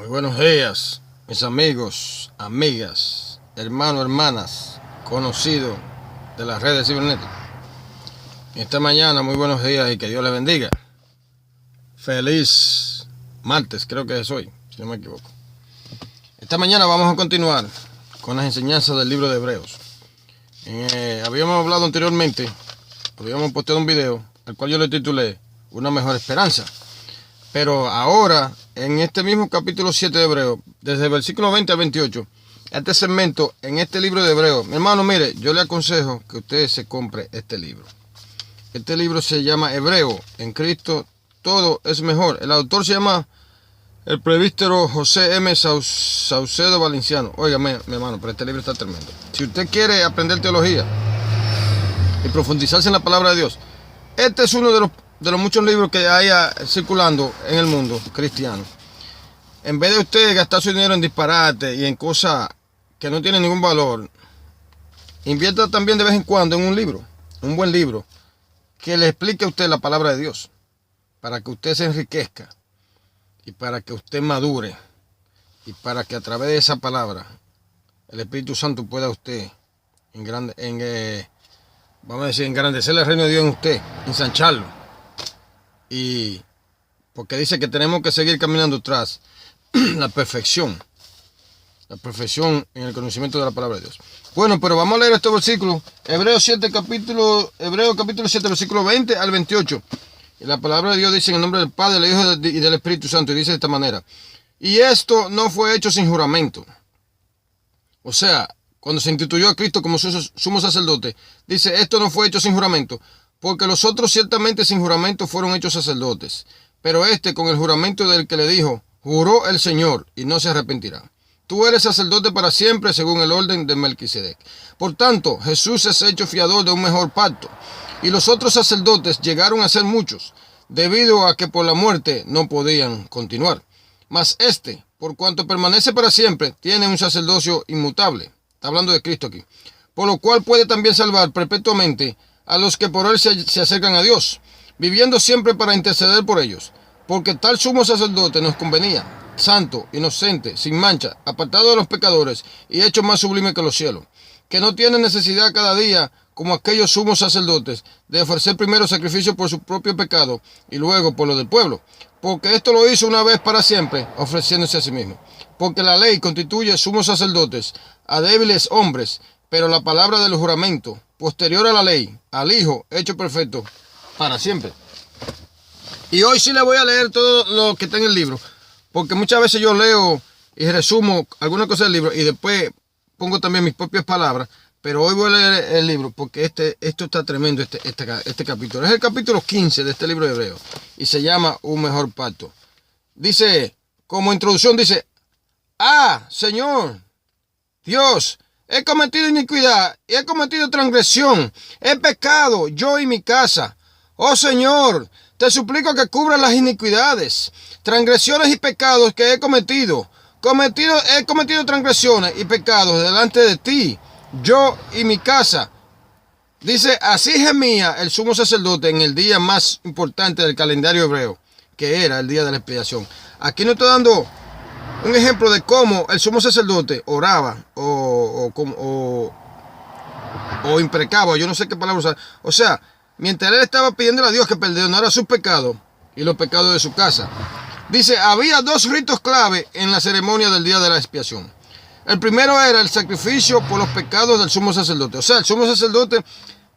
Buenos días, mis amigos, amigas, hermanos, hermanas, conocidos de las redes cibernéticas. Esta mañana, muy buenos días y que Dios les bendiga. Feliz martes, creo que es hoy, si no me equivoco. Esta mañana vamos a continuar con las enseñanzas del libro de Hebreos. Habíamos hablado anteriormente, habíamos posteado un video, al cual yo le titulé Una mejor esperanza. Pero ahora, en este mismo capítulo 7 de Hebreos, desde el versículo 20 al 28, este segmento en este libro de Hebreos, mi hermano, mire, yo le aconsejo que usted se compre este libro. Este libro se llama Hebreo, en Cristo todo es mejor. El autor se llama el presbítero José M. Saucedo Valenciano. Oiga, mi hermano, pero este libro está tremendo. Si usted quiere aprender teología y profundizarse en la palabra de Dios, este es uno de los muchos libros que hay circulando en el mundo cristiano. En vez de usted gastar su dinero en disparate y en cosas que no tienen ningún valor, invierta también de vez en cuando en un libro, un buen libro, que le explique a usted la palabra de Dios, para que usted se enriquezca y para que usted madure y para que a través de esa palabra el Espíritu Santo pueda usted vamos a decir, engrandecer el reino de Dios en usted, ensancharlo. Y porque dice que tenemos que seguir caminando tras la perfección en el conocimiento de la palabra de Dios. Bueno, pero vamos a leer este versículo, Hebreos capítulo 7, versículo 20 al 28. Y la palabra de Dios dice en el nombre del Padre, del Hijo y del Espíritu Santo, y dice de esta manera: y esto no fue hecho sin juramento. O sea, cuando se instituyó a Cristo como sumo sacerdote, dice, esto no fue hecho sin juramento, porque los otros ciertamente sin juramento fueron hechos sacerdotes, pero este con el juramento del que le dijo, juró el Señor y no se arrepentirá. Tú eres sacerdote para siempre según el orden de Melquisedec. Por tanto, Jesús es hecho fiador de un mejor pacto, y los otros sacerdotes llegaron a ser muchos, debido a que por la muerte no podían continuar. Mas este, por cuanto permanece para siempre, tiene un sacerdocio inmutable. Está hablando de Cristo aquí. Por lo cual puede también salvar perpetuamente a los que por él se acercan a Dios, viviendo siempre para interceder por ellos. Porque tal sumo sacerdote nos convenía, santo, inocente, sin mancha, apartado de los pecadores y hecho más sublime que los cielos, que no tiene necesidad cada día, como aquellos sumos sacerdotes, de ofrecer primero sacrificio por su propio pecado y luego por lo del pueblo, porque esto lo hizo una vez para siempre, ofreciéndose a sí mismo. Porque la ley constituye sumos sacerdotes a débiles hombres, pero la palabra del juramento, posterior a la ley, al Hijo, hecho perfecto para siempre. Y hoy sí le voy a leer todo lo que está en el libro, porque muchas veces yo leo y resumo alguna cosa del libro y después pongo también mis propias palabras, pero hoy voy a leer el libro porque esto está tremendo, este capítulo. Es el capítulo 15 de este libro de Hebreos y se llama Un mejor pacto. Dice, como introducción, dice, Señor, Dios, he cometido iniquidad, he cometido transgresión, he pecado, yo y mi casa. Oh Señor, te suplico que cubras las iniquidades, transgresiones y pecados que he cometido. He cometido transgresiones y pecados delante de ti, yo y mi casa. Dice, así gemía el sumo sacerdote en el día más importante del calendario hebreo, que era el día de la expiación. Aquí no estoy dando un ejemplo de cómo el sumo sacerdote oraba o imprecaba, yo no sé qué palabra usar. O sea, mientras él estaba pidiendo a Dios que perdonara sus pecados y los pecados de su casa. Dice, había dos ritos clave en la ceremonia del día de la expiación. El primero era el sacrificio por los pecados del sumo sacerdote. O sea, el sumo sacerdote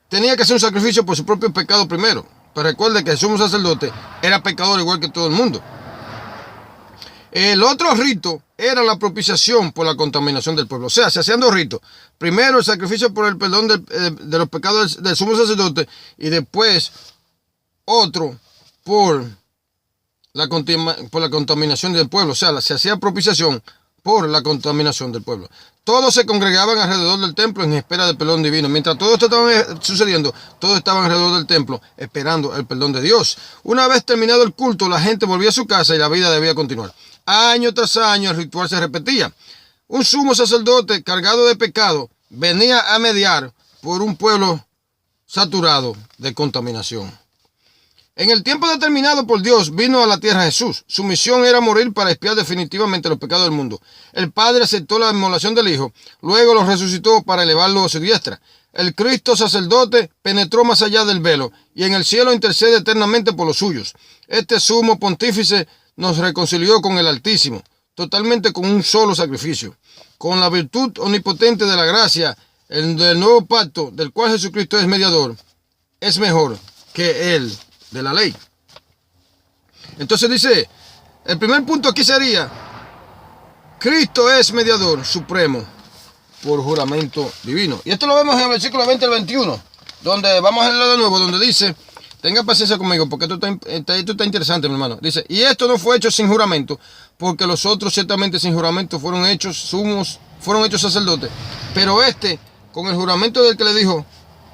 tenía que hacer un sacrificio por su propio pecado primero. Pero recuerde que el sumo sacerdote era pecador igual que todo el mundo. El otro rito era la propiciación por la contaminación del pueblo. O sea, se hacían dos ritos. Primero el sacrificio por el perdón de los pecados del sumo sacerdote y después otro por la contaminación del pueblo. O sea, se hacía propiciación por la contaminación del pueblo. Todos se congregaban alrededor del templo en espera del perdón divino. Mientras todo esto estaba sucediendo, todos estaban alrededor del templo esperando el perdón de Dios. Una vez terminado el culto, la gente volvía a su casa y la vida debía continuar. Año tras año el ritual se repetía. Un sumo sacerdote cargado de pecado venía a mediar por un pueblo saturado de contaminación. En el tiempo determinado por Dios vino a la tierra Jesús. Su misión era morir para expiar definitivamente los pecados del mundo. El Padre aceptó la inmolación del Hijo, luego lo resucitó para elevarlo a su diestra. El Cristo sacerdote penetró más allá del velo y en el cielo intercede eternamente por los suyos. Este sumo pontífice nos reconcilió con el Altísimo, totalmente con un solo sacrificio. Con la virtud omnipotente de la gracia, el del nuevo pacto, del cual Jesucristo es mediador, es mejor que el de la ley. Entonces dice, el primer punto aquí sería, Cristo es mediador supremo por juramento divino. Y esto lo vemos en el versículo 20 al 21, donde vamos a leerlo de nuevo, donde dice, tenga paciencia conmigo, porque esto está interesante, mi hermano. Dice, y esto no fue hecho sin juramento, porque los otros ciertamente sin juramento fueron hechos sacerdotes. Pero este, con el juramento del que le dijo,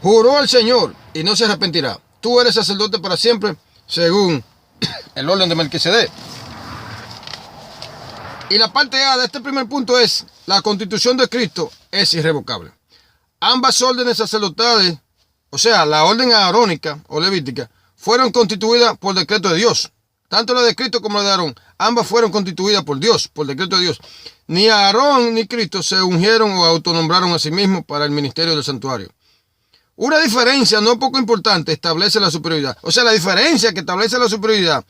juró al Señor y no se arrepentirá. Tú eres sacerdote para siempre, según el orden de Melquisedec. Y la parte A de este primer punto es, la constitución de Cristo es irrevocable. Ambas órdenes sacerdotales, o sea, la orden arónica o levítica, fueron constituidas por decreto de Dios. Tanto la de Cristo como la de Aarón, ambas fueron constituidas por Dios, por decreto de Dios. Ni Aarón ni Cristo se ungieron o autonombraron a sí mismos para el ministerio del santuario. Una diferencia no poco importante establece la superioridad. O sea, la diferencia que establece la superioridad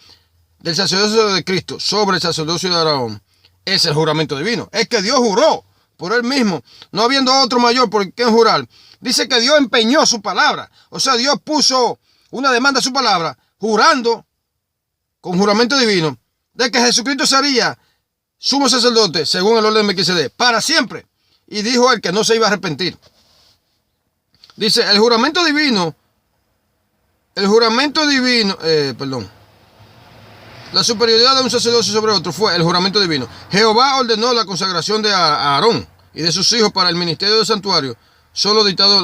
del sacerdocio de Cristo sobre el sacerdocio de Aarón es el juramento divino. Es que Dios juró por él mismo, no habiendo otro mayor por quien jurar. Dice que Dios empeñó su palabra. O sea, Dios puso una demanda a su palabra, jurando con juramento divino de que Jesucristo sería sumo sacerdote según el orden de Melquisedec para siempre. Y dijo él que no se iba a arrepentir. Dice, la superioridad de un sacerdocio sobre otro fue el juramento divino. Jehová ordenó la consagración de Aarón y de sus hijos para el ministerio del santuario, solo dictando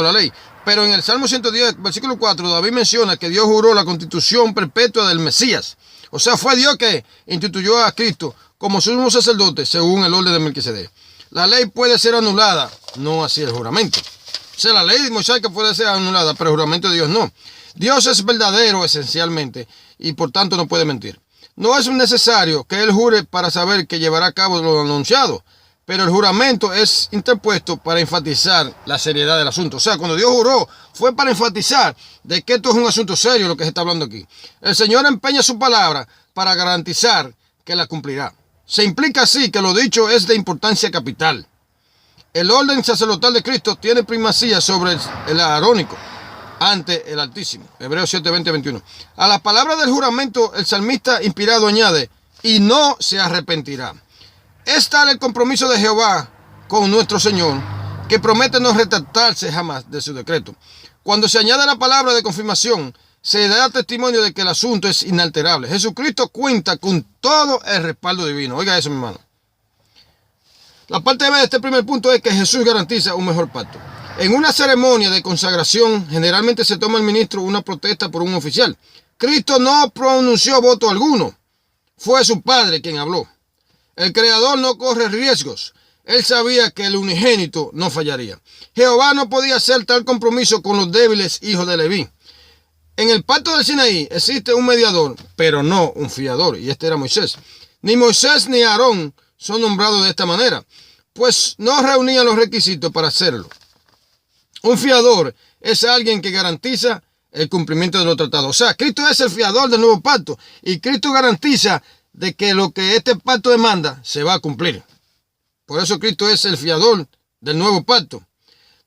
la ley. Pero en el Salmo 110, versículo 4, David menciona que Dios juró la constitución perpetua del Mesías. O sea, fue Dios que instituyó a Cristo como sumo sacerdote según el orden de Melquisedec. La ley puede ser anulada, no así el juramento. O sea, la ley de Moisés que puede ser anulada, pero el juramento de Dios no. Dios es verdadero esencialmente y por tanto no puede mentir. No es necesario que él jure para saber que llevará a cabo lo anunciado, pero el juramento es interpuesto para enfatizar la seriedad del asunto. O sea, cuando Dios juró fue para enfatizar de que esto es un asunto serio lo que se está hablando aquí. El Señor empeña su palabra para garantizar que la cumplirá. Se implica así que lo dicho es de importancia capital. El orden sacerdotal de Cristo tiene primacía sobre el arónico ante el Altísimo. Hebreos 7, 20, 21. A la palabra del juramento, el salmista inspirado añade, y no se arrepentirá. Es tal el compromiso de Jehová con nuestro Señor, que promete no retractarse jamás de su decreto. Cuando se añade la palabra de confirmación, se da testimonio de que el asunto es inalterable. Jesucristo cuenta con todo el respaldo divino. Oiga eso, mi hermano. La parte B de este primer punto es que Jesús garantiza un mejor pacto. En una ceremonia de consagración, generalmente se toma el ministro una protesta por un oficial. Cristo no pronunció voto alguno. Fue su Padre quien habló. El Creador no corre riesgos. Él sabía que el unigénito no fallaría. Jehová no podía hacer tal compromiso con los débiles hijos de Leví. En el pacto del Sinaí existe un mediador, pero no un fiador, y este era Moisés. Ni Moisés ni Aarón son nombrados de esta manera, pues no reunían los requisitos para hacerlo. Un fiador es alguien que garantiza el cumplimiento de los tratados. O sea, Cristo es el fiador del nuevo pacto y Cristo garantiza de que lo que este pacto demanda se va a cumplir. Por eso Cristo es el fiador del nuevo pacto.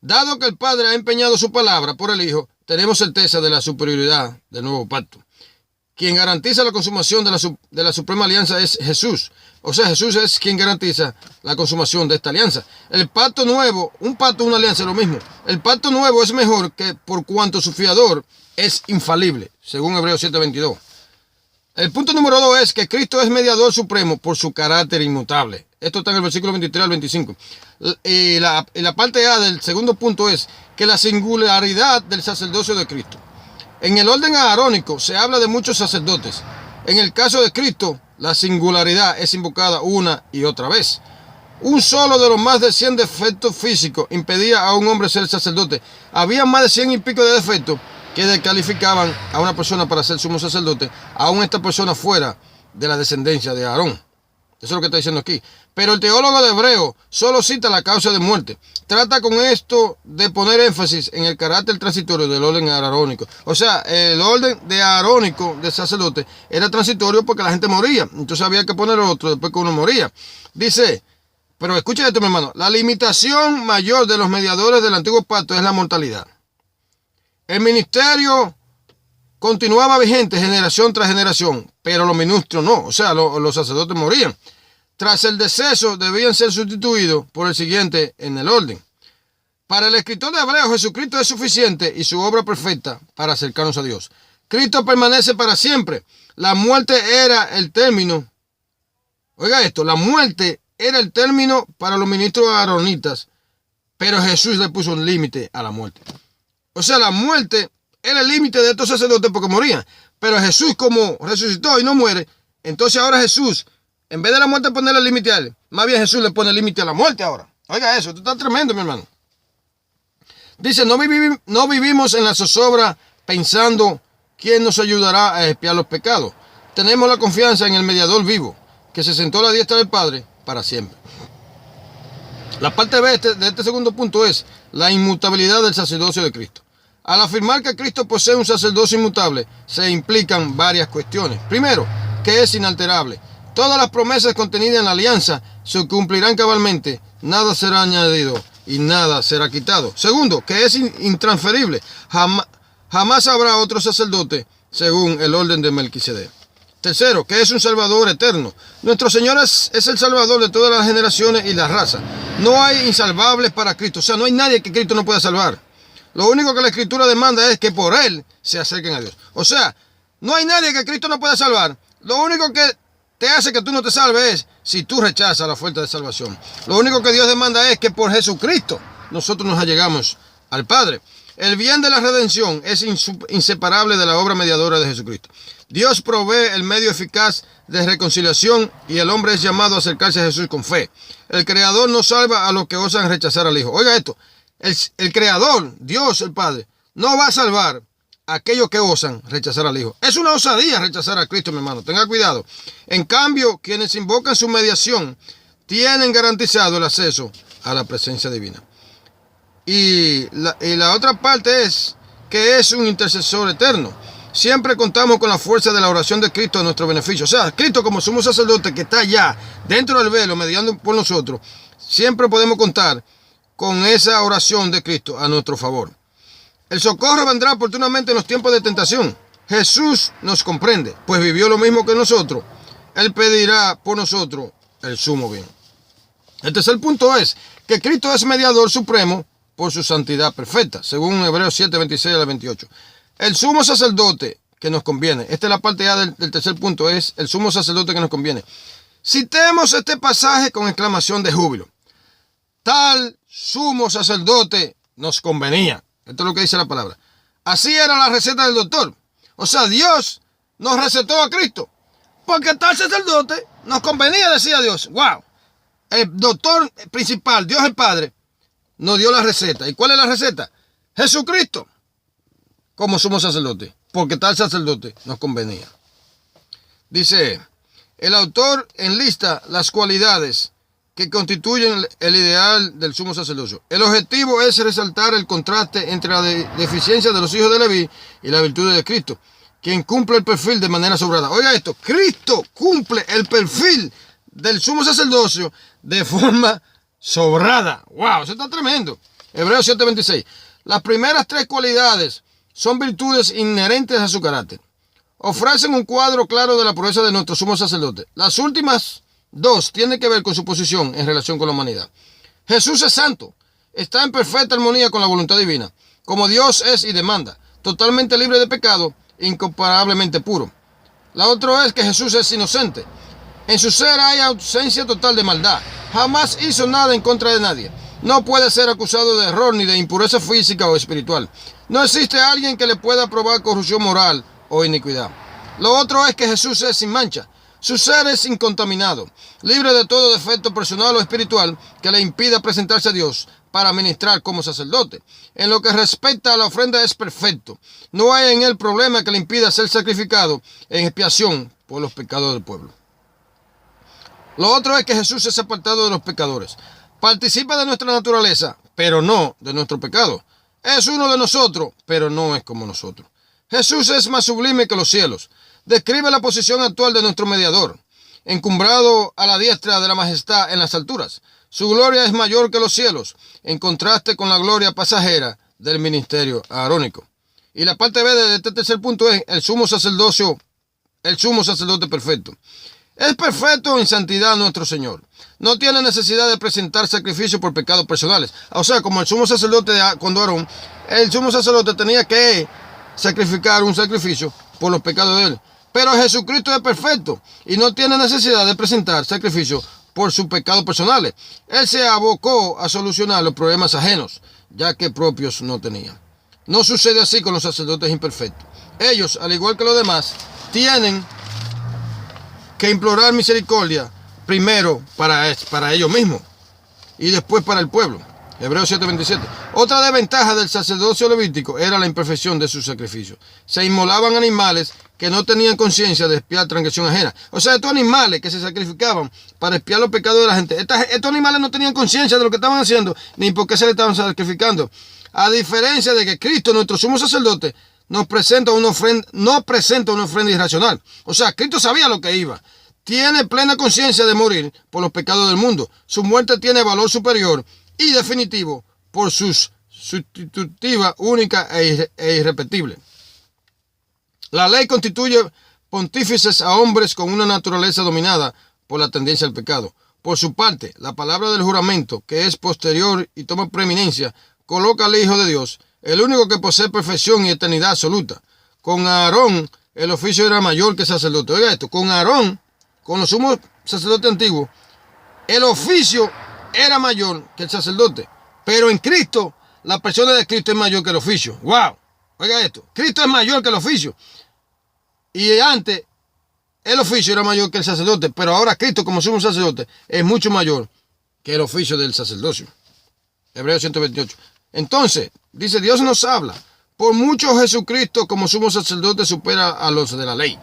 Dado que el Padre ha empeñado su palabra por el Hijo, tenemos certeza de la superioridad del nuevo pacto. Quien garantiza la consumación de la suprema alianza es Jesús. O sea, Jesús es quien garantiza la consumación de esta alianza. El pacto nuevo, un pacto, una alianza es lo mismo. El pacto nuevo es mejor que por cuanto su fiador es infalible, según Hebreos 7:22. El punto número 2 es que Cristo es mediador supremo por su carácter inmutable. Esto está en el versículo 23 al 25. Y la parte A del segundo punto es que la singularidad del sacerdocio de Cristo. En el orden arónico se habla de muchos sacerdotes. En el caso de Cristo, la singularidad es invocada una y otra vez. Un solo de los más de 100 defectos físicos impedía a un hombre ser sacerdote. Había más de 100 y pico de defectos que descalificaban a una persona para ser sumo sacerdote, aún esta persona fuera de la descendencia de Aarón. Eso es lo que está diciendo aquí. Pero el teólogo de Hebreo solo cita la causa de muerte. Trata con esto de poner énfasis en el carácter transitorio del orden arónico. O sea, el orden de arónico del sacerdote era transitorio porque la gente moría. Entonces había que poner otro después que uno moría. Dice, pero escucha esto, mi hermano. La limitación mayor de los mediadores del antiguo pacto es la mortalidad. El ministerio continuaba vigente generación tras generación, pero los ministros no, o sea, los sacerdotes morían. Tras el deceso debían ser sustituidos por el siguiente en el orden. Para el escritor de Hebreos, Jesucristo es suficiente y su obra perfecta para acercarnos a Dios. Cristo permanece para siempre. La muerte era el término. Oiga esto, la muerte era el término para los ministros aaronitas, pero Jesús le puso un límite a la muerte. O sea, la muerte era el límite de estos sacerdotes porque morían. Pero Jesús, como resucitó y no muere, entonces ahora Jesús, en vez de la muerte ponerle el límite a él, más bien Jesús le pone el límite a la muerte ahora. Oiga eso, esto está tremendo, mi hermano. Dice, no vivimos en la zozobra pensando quién nos ayudará a expiar los pecados. Tenemos la confianza en el mediador vivo, que se sentó a la diestra del Padre para siempre. La parte B de este segundo punto es la inmutabilidad del sacerdocio de Cristo. Al afirmar que Cristo posee un sacerdocio inmutable, se implican varias cuestiones. Primero, que es inalterable. Todas las promesas contenidas en la alianza se cumplirán cabalmente, nada será añadido y nada será quitado. Segundo, que es intransferible. Jamás habrá otro sacerdote según el orden de Melquisedec. Tercero, que es un Salvador eterno. Nuestro Señor es el Salvador de todas las generaciones y las razas. No hay insalvables para Cristo. O sea, no hay nadie que Cristo no pueda salvar. Lo único que la Escritura demanda es que por Él se acerquen a Dios. O sea, no hay nadie que Cristo no pueda salvar. Lo único que te hace que tú no te salves es si tú rechazas la oferta de salvación. Lo único que Dios demanda es que por Jesucristo nosotros nos allegamos al Padre. El bien de la redención es inseparable de la obra mediadora de Jesucristo. Dios provee el medio eficaz de reconciliación y el hombre es llamado a acercarse a Jesús con fe. El Creador no salva a los que osan rechazar al Hijo. Oiga esto. El Creador, Dios el Padre, no va a salvar a aquellos que osan rechazar al Hijo. Es una osadía rechazar a Cristo, mi hermano. Tenga cuidado. En cambio, quienes invocan su mediación tienen garantizado el acceso a la presencia divina. Y la otra parte es que es un intercesor eterno. Siempre contamos con la fuerza de la oración de Cristo a nuestro beneficio. O sea, Cristo como sumo sacerdote que está allá dentro del velo mediando por nosotros, siempre podemos contar con esa oración de Cristo a nuestro favor. El socorro vendrá oportunamente en los tiempos de tentación. Jesús nos comprende, pues vivió lo mismo que nosotros. Él pedirá por nosotros el sumo bien. El tercer punto es que Cristo es mediador supremo por su santidad perfecta, según Hebreos 7, 26 al 28. El sumo sacerdote que nos conviene. Esta es la parte A del tercer punto, es el sumo sacerdote que nos conviene. Citemos este pasaje con exclamación de júbilo. Tal sumo sacerdote nos convenía. Esto es lo que dice la palabra. Así era la receta del doctor. O sea, Dios nos recetó a Cristo. Porque tal sacerdote nos convenía, decía Dios. ¡Wow! El doctor principal, Dios el Padre, nos dio la receta. ¿Y cuál es la receta? Jesucristo como sumo sacerdote. Porque tal sacerdote nos convenía. Dice, el autor enlista las cualidades que constituyen el ideal del sumo sacerdocio. El objetivo es resaltar el contraste entre la deficiencia de los hijos de Leví y la virtud de Cristo, quien cumple el perfil de manera sobrada. Oiga esto, Cristo cumple el perfil del sumo sacerdocio de forma sobrada. ¡Wow! Eso está tremendo. Hebreos 7:26. Las primeras tres cualidades son virtudes inherentes a su carácter. Ofrecen un cuadro claro de la pureza de nuestro sumo sacerdote. Las últimas dos tienen que ver con su posición en relación con la humanidad. Jesús es santo, está en perfecta armonía con la voluntad divina, como Dios es y demanda, totalmente libre de pecado, incomparablemente puro. La otra es que Jesús es inocente. En su ser hay ausencia total de maldad. Jamás hizo nada en contra de nadie. No puede ser acusado de error ni de impureza física o espiritual. No existe alguien que le pueda probar corrupción moral o iniquidad. Lo otro es que Jesús es sin mancha. Su ser es incontaminado, libre de todo defecto personal o espiritual que le impida presentarse a Dios para ministrar como sacerdote. En lo que respecta a la ofrenda es perfecto. No hay en él problema que le impida ser sacrificado en expiación por los pecados del pueblo. Lo otro es que Jesús es apartado de los pecadores. Participa de nuestra naturaleza, pero no de nuestro pecado. Es uno de nosotros, pero no es como nosotros. Jesús es más sublime que los cielos. Describe la posición actual de nuestro mediador, encumbrado a la diestra de la majestad en las alturas. Su gloria es mayor que los cielos, en contraste con la gloria pasajera del ministerio arónico. Y la parte B de este tercer punto es el sumo sacerdote perfecto. Es perfecto en santidad nuestro Señor. No tiene necesidad de presentar sacrificios por pecados personales. O sea, como el sumo sacerdote cuando Aarón, el sumo sacerdote tenía que sacrificar un sacrificio por los pecados de él. Pero Jesucristo es perfecto y no tiene necesidad de presentar sacrificios por sus pecados personales. Él se abocó a solucionar los problemas ajenos, ya que propios no tenía. No sucede así con los sacerdotes imperfectos. Ellos, al igual que los demás, tienen que implorar misericordia primero para ellos mismos y después para el pueblo. Hebreos 7:27. Otra desventaja del sacerdocio levítico era la imperfección de sus sacrificios. Se inmolaban animales que no tenían conciencia de expiar transgresión ajena. O sea, estos animales que se sacrificaban para expiar los pecados de la gente, estos animales no tenían conciencia de lo que estaban haciendo ni por qué se le estaban sacrificando. A diferencia de que Cristo, nuestro sumo sacerdote, no presenta una ofrenda irracional. O sea, Cristo sabía lo que iba. Tiene plena conciencia de morir por los pecados del mundo. Su muerte tiene valor superior y definitivo por su sustitutiva, única e irrepetible. La ley constituye pontífices a hombres con una naturaleza dominada por la tendencia al pecado. Por su parte, la palabra del juramento, que es posterior y toma preeminencia, coloca al Hijo de Dios, el único que posee perfección y eternidad absoluta. Con Aarón, el oficio era mayor que el sacerdote. Oiga esto, con Aarón, con los sumos sacerdotes antiguos, el oficio era mayor que el sacerdote. Pero en Cristo, la persona de Cristo es mayor que el oficio. ¡Wow! Oiga esto, Cristo es mayor que el oficio. Y antes, el oficio era mayor que el sacerdote, pero ahora Cristo, como sumo sacerdote, es mucho mayor que el oficio del sacerdocio. Hebreos 128. Entonces, dice, Dios nos habla. Por mucho Jesucristo como sumo sacerdote supera a los de la ley.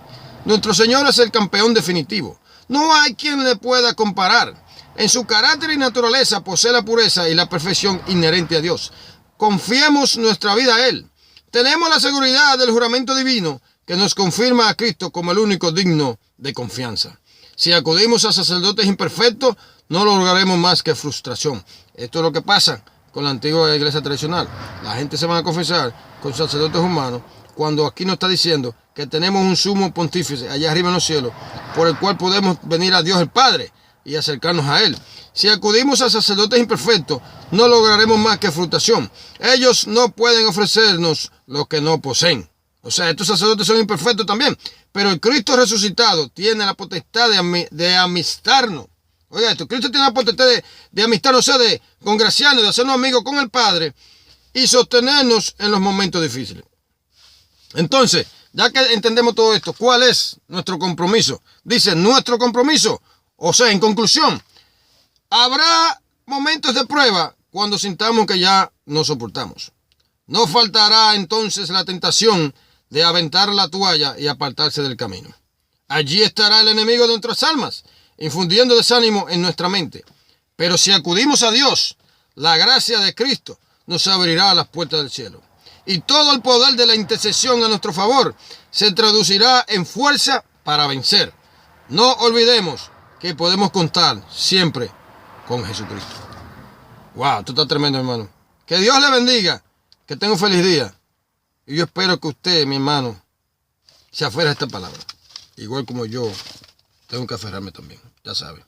Nuestro Señor es el campeón definitivo. No hay quien le pueda comparar. En su carácter y naturaleza posee la pureza y la perfección inherente a Dios. Confiemos nuestra vida a Él. Tenemos la seguridad del juramento divino que nos confirma a Cristo como el único digno de confianza. Si acudimos a sacerdotes imperfectos, no lograremos más que frustración. Esto es lo que pasa con la antigua iglesia tradicional. La gente se va a confesar con sacerdotes humanos cuando aquí nos está diciendo que tenemos un sumo pontífice allá arriba en los cielos por el cual podemos venir a Dios el Padre y acercarnos a Él. Si acudimos a sacerdotes imperfectos, no lograremos más que frustración. Ellos no pueden ofrecernos lo que no poseen. O sea, estos sacerdotes son imperfectos también. Pero el Cristo resucitado tiene la potestad de amistarnos. Oiga esto, Cristo tiene la potestad de amistarnos, o sea, de congraciarnos, de hacernos amigos con el Padre y sostenernos en los momentos difíciles. Entonces, ya que entendemos todo esto, ¿cuál es nuestro compromiso? Dice, nuestro compromiso. O sea, en conclusión, habrá momentos de prueba cuando sintamos que ya no soportamos. No faltará entonces la tentación de aventar la toalla y apartarse del camino. Allí estará el enemigo de nuestras almas, infundiendo desánimo en nuestra mente. Pero si acudimos a Dios, la gracia de Cristo nos abrirá las puertas del cielo. Y todo el poder de la intercesión a nuestro favor se traducirá en fuerza para vencer. No olvidemos que podemos contar siempre con Jesucristo. Wow, esto está tremendo, hermano. Que Dios le bendiga. Que tenga un feliz día. Y yo espero que usted, mi hermano, se aferre a esta palabra. Igual como yo tengo que aferrarme también. Ya sabe.